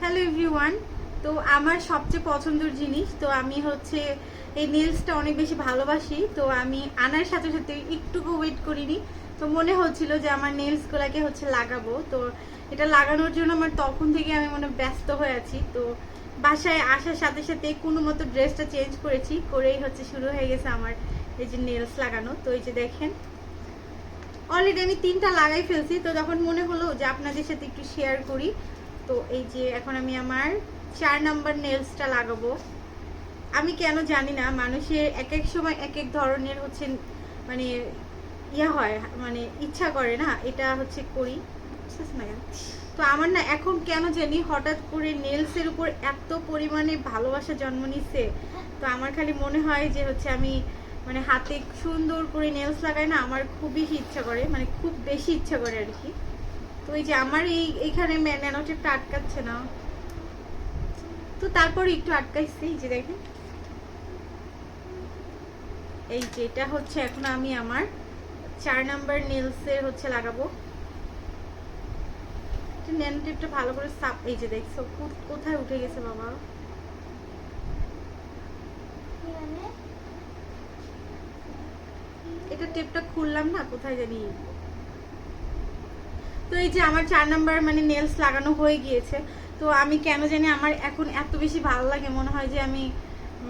Hello everyone. তো আমার সবচেয়ে পছন্দের জিনিস, তো আমি হচ্ছে এই নেলসটা অনেক বেশি ভালোবাসি। তো আমি আনার সাথে সাথে একটুকু ওয়েট করিনি, তো মনে হচ্ছিল যে আমার নেলসগুলোকে হচ্ছে লাগাবো। তো এটা লাগানোর জন্য আমার তখন থেকে আমি মনে ব্যস্ত হয়ে আছি। তো বাসায় আসার সাথে সাথে কোনো মতো ড্রেসটা চেঞ্জ করেছি, করেই হচ্ছে শুরু হয়ে গেছে আমার এই যে নেলস লাগানো। তো এই যে দেখেন, অলরেডি আমি 3টা লাগাই ফেলছি। তো যখন মনে হলো যে আপনাদের সাথে একটু শেয়ার করি, তো এই যে এখন আমি আমার 4 নাম্বার নেলসটা লাগাবো। আমি কেন জানি না, মানুষের এক এক সময় এক এক ধরনের হচ্ছে মানে হয়, মানে ইচ্ছা করে না এটা হচ্ছে করি। তো আমার না এখন কেন জানি হঠাৎ করে নেলসের উপর এত পরিমাণে ভালোবাসা জন্ম নিচ্ছে। তো আমার খালি মনে হয় যে হচ্ছে আমি মানে হাতে সুন্দর করে নেলস লাগাই না, আমার খুবই ইচ্ছা করে, মানে খুব বেশি ইচ্ছা করে আর কি। তো এই যে আমার এইখানে ন্যানোটেপটা আটকাচ্ছে না, তো তারপরে একটু আটকাইছে। এই যে দেখেন, এই যে এটা হচ্ছে এখন আমি আমার 4 নাম্বার নেলসের হচ্ছে লাগাবো। ন্যানোটেপটা ভালো করে সাপ, এই যে দেখছো কোথায় উঠে গেছে বাবা। এটা টেপটা খুললাম না, কোথায় জানি। তো এই যে আমার 4 নাম্বার মানে নেলস লাগানো হয়ে গিয়েছে। তো আমি কেন জানি আমার এখন এত বেশি ভালো লাগে, মনে হয় যে আমি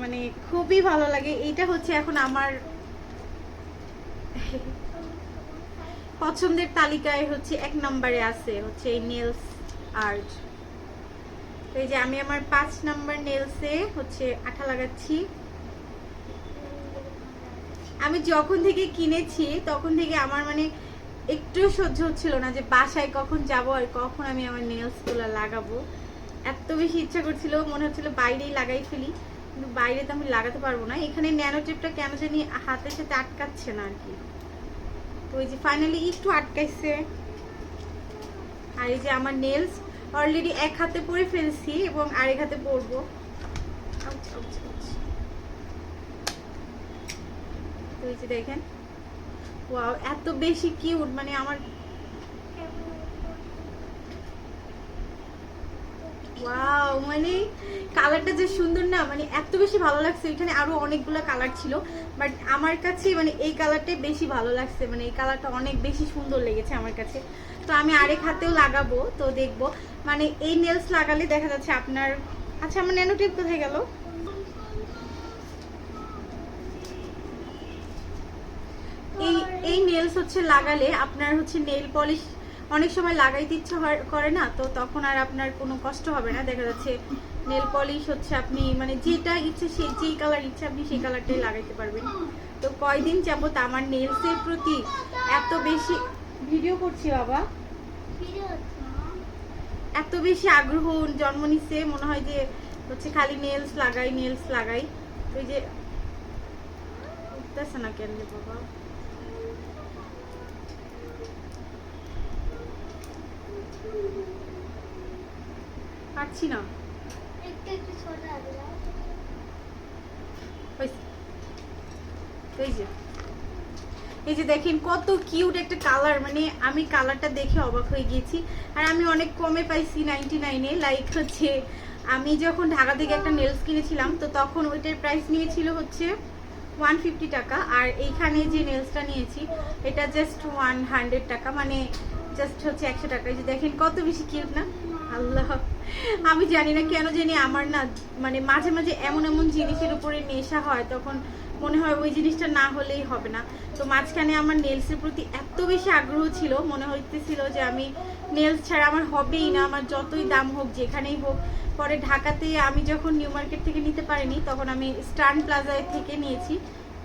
মানে খুবই ভালো লাগে। এইটা হচ্ছে এখন আমার পছন্দের তালিকায় হচ্ছে 1 নম্বরে আছে হচ্ছে এই নেলস আর্ট। তো এই যে আমি আমার 5 নাম্বার নেলসে হচ্ছে আঠা লাগাচ্ছি। আমি যখন থেকে কিনেছি তখন থেকে আমার মানে একটু সহ্য হচ্ছিল না যে বাসায় কখন যাব আর কখন আমি আমার নেলসগুলো লাগাবো। এত বেশি ইচ্ছা করছিল, মনে হচ্ছিল বাইরেই লাগাই ফেলি, কিন্তু বাইরে তো আমি লাগাতে পারবো না। এখানে ন্যানো টেপটা কেন জানি হাতের সাথে আটকাচ্ছে না আর কি। তো ওই যে ফাইনালি একটু আটকাইছে। আর এই যে আমার নেলস অলরেডি এক হাতে পরে ফেলছি এবং আরেক হাতে পরবো। তো এই যে দেখেন, ওয়াও এত বেশি কিউট, মানে আমার ওয়াও, মানে কালারটা যে সুন্দর না, মানে এত বেশি ভালো লাগছে। এখানে আরো অনেকগুলো কালার ছিল, বাট আমার কাছে মানে এই কালারটাই বেশি ভালো লাগছে, মানে এই কালারটা অনেক বেশি সুন্দর লেগেছে আমার কাছে। তো আমি আরেক হাতেও লাগাবো, তো দেখবো মানে এই নেলস লাগালে দেখা যাচ্ছে আপনার। আচ্ছা, আমার ন্যানো টেপ কোথায় গেল? এই নেলস হচ্ছে লাগালে আপনার হচ্ছে নেল পলিশ অনেক সময় লাগাইতে ইচ্ছা করে না, তো তখন আর আপনার কোনো কষ্ট হবে না। দেখা যাচ্ছে নেল পলিশ হচ্ছে আপনি মানে যেটা ইচ্ছে, সেই যেই কালার ইচ্ছে আপনি সেই কালারটাই লাগাইতে পারবেন। তো কয়দিন যাবত আমার নেলসের প্রতি এত বেশি ভিডিও করছি বাবা, এত বেশি আগ্রহ জন্ম নিচ্ছে, মনে হয় যে হচ্ছে খালি নেলস লাগাই নেলস লাগাই। ওই যে উঠতেছে না কেন বাবা, পারছি না। এই যে দেখেন কত কিউট একটা কালার, মানে আমি কালারটা দেখে অবাক হয়ে গিয়েছি। আর আমি অনেক কমে পাইছি 99-এ। লাইক হচ্ছে আমি যখন ঢাকা থেকে একটা নেলস কিনেছিলাম, তো তখন ওইটার প্রাইস নিয়েছিল হচ্ছে 150 টাকা। আর এইখানে যে নেলসটা নিয়েছি এটা জাস্ট 100 টাকা, মানে জাস্ট হচ্ছে 100 টাকা। এই যে দেখেন কত বেশি কিউট না, আল্লাহ। আমি জানি না কেন জানি আমার না মানে মাঝে মাঝে এমন এমন জিনিসের উপরে নেশা হয়, তখন মনে হয় ওই জিনিসটা না হলেই হবে না। তো মাঝখানে আমার নেলসের প্রতি এত বেশি আগ্রহ ছিল, মনে হইতেছিল যে আমি নেলস ছাড়া আমার হবেই না, আমার যতই দাম হোক যেখানেই হোক। পরে ঢাকাতে আমি যখন নিউ মার্কেট থেকে নিতে পারিনি, তখন আমি স্টান প্লাজায় থেকে নিয়েছি।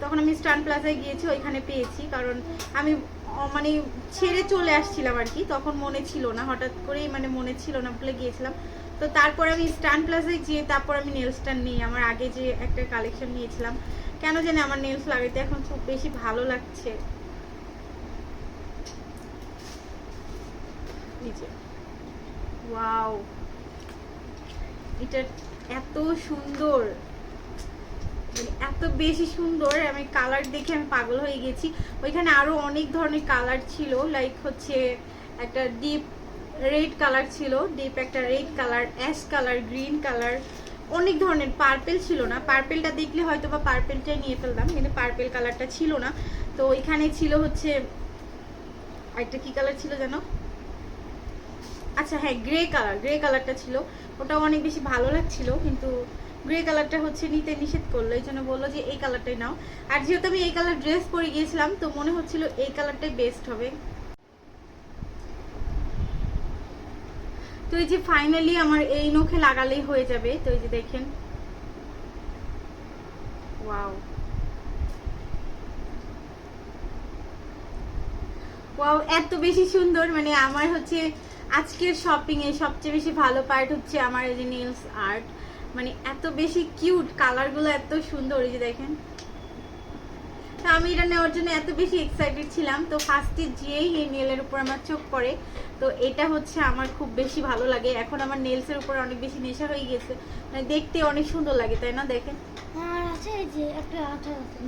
তখন আমি স্টান প্লাজায় গিয়েছি, ওইখানে পেয়েছি। কারণ আমি মানে ছেড়ে চলে আসছিলাম আর কি, তখন মনে ছিল না, হঠাৎ করেই মানে মনে ছিল না বলে গিয়েছিলাম। তো তারপর আমি স্টান প্লাজায় গিয়ে তারপর আমি নেলসটা নিই। আমার আগে যে একটা কালেকশন নিয়েছিলাম, কেন জানি আমার নেলস লাগাইতে এখন খুব বেশি ভালো লাগছে। ওয়াও, এটা এত সুন্দর, মানে এত বেশি সুন্দর। আমি কালার দেখে আমি পাগল হয়ে গেছি। ওইখানে আরো অনেক ধরনের কালার ছিল, লাইক হচ্ছে একটা ডিপ রেড কালার ছিল, ডিপ একটা red colour, ash colour, green colour, অনেক ধরনের। পার্পেল ছিল না, পার্পেলটা দেখলে হয়তো বা পার্পেলটাই নিয়ে ফেলতাম, কিন্তু পার্পেল কালারটা ছিল না। তো এখানে ছিল হচ্ছে আরেকটা কি কালার ছিল যেন, আচ্ছা হ্যাঁ গ্রে কালার, গ্রে কালারটা ছিল, ওটাও অনেক বেশি ভালো লাগছিল, কিন্তু গ্রে কালারটা হচ্ছে নিতে নিষেধ করলো, এই জন্য বললো যে এই কালারটাই নাও। আর যেহেতু আমি এই কালার ড্রেস পরে গিয়েছিলাম, তো মনে হচ্ছিল এই কালারটাই বেস্ট হবে। তো এই যে ফাইনালি আমার এই নখে লাগালেই হয়ে যাবে। তো এই যে দেখেন, ওয়াও ওয়াও, এত বেশি সুন্দর। মানে আমার হচ্ছে আজকের শপিং এ সবচেয়ে বেশি ভালো পার্ট হচ্ছে আমার এই যে নেলস আর্ট, মানে এত বেশি কিউট, কালারগুলো এত সুন্দর। এই যে দেখেন, তো আমি এটা নেওয়ার জন্য এত বেশি এক্সাইটেড ছিলাম। তো ফার্স্টে যেই এই নেলের উপর আমার চোখ পড়ে, তো এটা হচ্ছে আমার খুব বেশি ভালো লাগে। এখন আমার নেলসের উপর অনেক বেশি নেশা হয়ে গেছে, মানে দেখতে অনেক সুন্দর লাগে, তাই না? দেখেন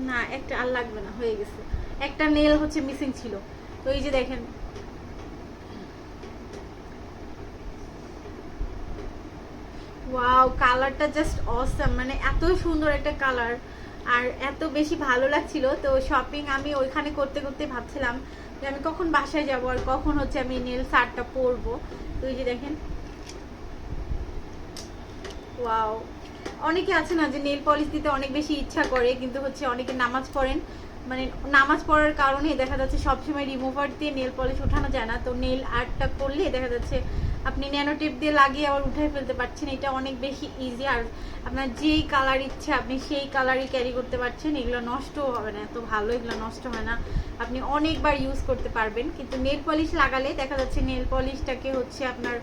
না, একটা আর লাগবে না, হয়ে গেছে। একটা নেল হচ্ছে মিসিং ছিল। তো এই যে দেখেন, ওয়াও, কালারটা জাস্ট অসাম, মানে এত সুন্দর একটা কালার আর এত বেশি ভালো লাগছিল। তো শপিং আমি ওইখানে করতে করতে ভাবছিলাম যে আমি কখন বাসায় যাব আর কখন হচ্ছে আমি নেল আর্টটা পরবো। তো এই যে দেখেন, ওয়াও। অনেকে আছে না যে নেল পলিশ দিতে অনেক বেশি ইচ্ছা করে, কিন্তু হচ্ছে অনেকে নামাজ পড়েন, মানে নামাজ পড়ার কারণে দেখা যাচ্ছে সবসময় রিমুভার দিয়ে নেল পলিশ ওঠানো যায় না। তো নেল আর্টটা করলে দেখা যাচ্ছে আপনি ন্যানো টেপ দিয়ে লাগিয়ে আবার উঠে ফেলতে পারছেন, এটা অনেক বেশি ইজি। আর আপনার যেই কালার ইচ্ছে আপনি সেই কালারই ক্যারি করতে পারছেন, এগুলো নষ্টও হবে না, এত ভালো, এগুলো নষ্ট হয় না, আপনি অনেকবার ইউজ করতে পারবেন। কিন্তু নেল পলিশ লাগালে দেখা যাচ্ছে নেল পলিশটাকে হচ্ছে আপনার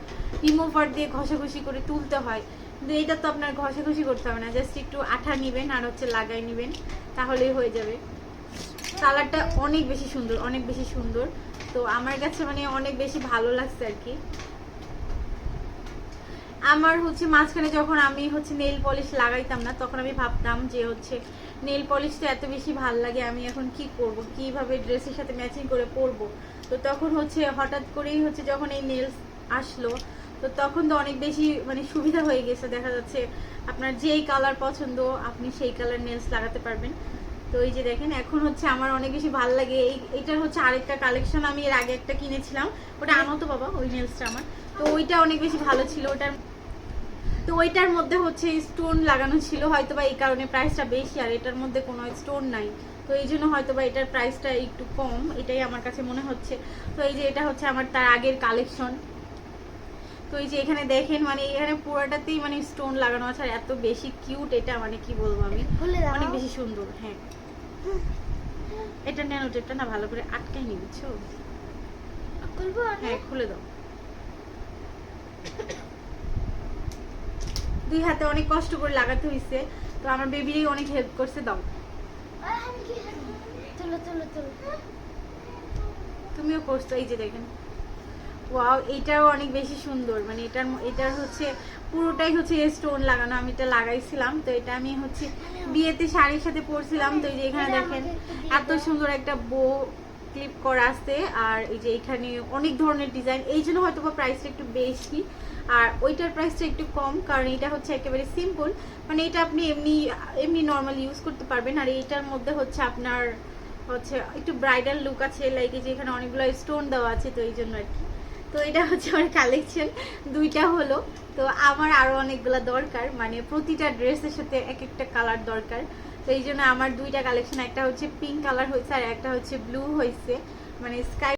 রিমুভার দিয়ে ঘষাঘষি করে তুলতে হয়, কিন্তু এইটা তো আপনার ঘষাঘষি করতে হবে না, জাস্ট একটু আঠা নেবেন আর হচ্ছে লাগাই নেবেন, তাহলেই হয়ে যাবে। কালারটা অনেক বেশি সুন্দর, অনেক বেশি সুন্দর। তো আমার কাছে মানে অনেক বেশি ভালো লাগছে আর কি। আমার হচ্ছে মাঝখানে যখন আমি হচ্ছে নেল পলিশ লাগাইতাম না, তখন আমি ভাবতাম যে হচ্ছে নেল পলিশটা এত বেশি ভাল লাগে, আমি এখন কি করব, কিভাবে ড্রেসের সাথে ম্যাচিং করে পরবো। তো তখন হচ্ছে হঠাৎ করেই হচ্ছে যখন এই নেলস আসলো, তো তখন তো অনেক বেশি মানে সুবিধা হয়ে গেছে, দেখা যাচ্ছে আপনার যেই কালার পছন্দ আপনি সেই কালার নেলস লাগাতে পারবেন। তো এই যে দেখেন, এখন হচ্ছে আমার অনেক বেশি ভালো লাগে। এইটার হচ্ছে আরেকটা কালেকশন, আমি এর আগে একটা কিনেছিলাম, ওটা আনো তো বাবা, ওই নেলসটা আমার, তো ওইটা অনেক বেশি ভালো ছিল। ওইটার মধ্যে হচ্ছে স্টোন লাগানো ছিল, হয়তো বা এই কারণে প্রাইসটা বেশি, আর এটার মধ্যে কোনো স্টোন নাই, তো এই জন্য হয়তো বা এটার প্রাইসটা একটু কম, এটাই আমার কাছে মনে হচ্ছে। তো এই যে এটা হচ্ছে আমার তার আগের কালেকশন। তো এই যে এখানে দেখেন, মানে এখানে পুরোটাতেই মানে স্টোন লাগানো আছে, আর এত বেশি কিউট এটা, মানে কি বলবো আমি, অনেক বেশি সুন্দর। হ্যাঁ, এটা ন্যানো টেপটা না ভালো করে আটকাই নি, বুঝছো? হ্যাঁ, খুলে দাও। দুই হাতে অনেক কষ্ট করে লাগাতে হয়েছে, তো আমার বেবিরই অনেক হেল্প করছে। দাও, তুমিও করছো। এই যে দেখেন, ওয়াও, এইটাও অনেক বেশি সুন্দর, মানে এটার হচ্ছে পুরোটাই হচ্ছে স্টোন লাগানো, আমি এটা লাগাইছিলাম। তো এটা আমি হচ্ছে বিয়েতে শাড়ির সাথে পরছিলাম। তো এই যে এখানে দেখেন এত সুন্দর একটা বো ক্লিপ করা আছে, আর এই যে এখানে অনেক ধরনের ডিজাইন, এই জন্য হয়তো বা প্রাইসটা একটু বেশি, আর ওইটার প্রাইসটা একটু কম, কারণ এটা হচ্ছে একেবারে সিম্পল, মানে এটা আপনি এমনি এমনি নর্মাল ইউজ করতে পারবেন। আর এইটার মধ্যে হচ্ছে আপনার হচ্ছে একটু ব্রাইডাল লুক আছে, লাইক যে এখানে অনেকগুলো স্টোন দেওয়া আছে, তো এই জন্য আর কি। তো এটা হচ্ছে আমার কালেকশন, দুইটা হলো। তো আমার আরো অনেকগুলো দরকার, মানে প্রতিটা ড্রেসের সাথে এক একটা কালার দরকার, তো এই জন্য আমার দুইটা কালেকশন, একটা হচ্ছে পিঙ্ক কালার হয়েছে আর একটা হচ্ছে ব্লু হয়েছে, মানে স্কাই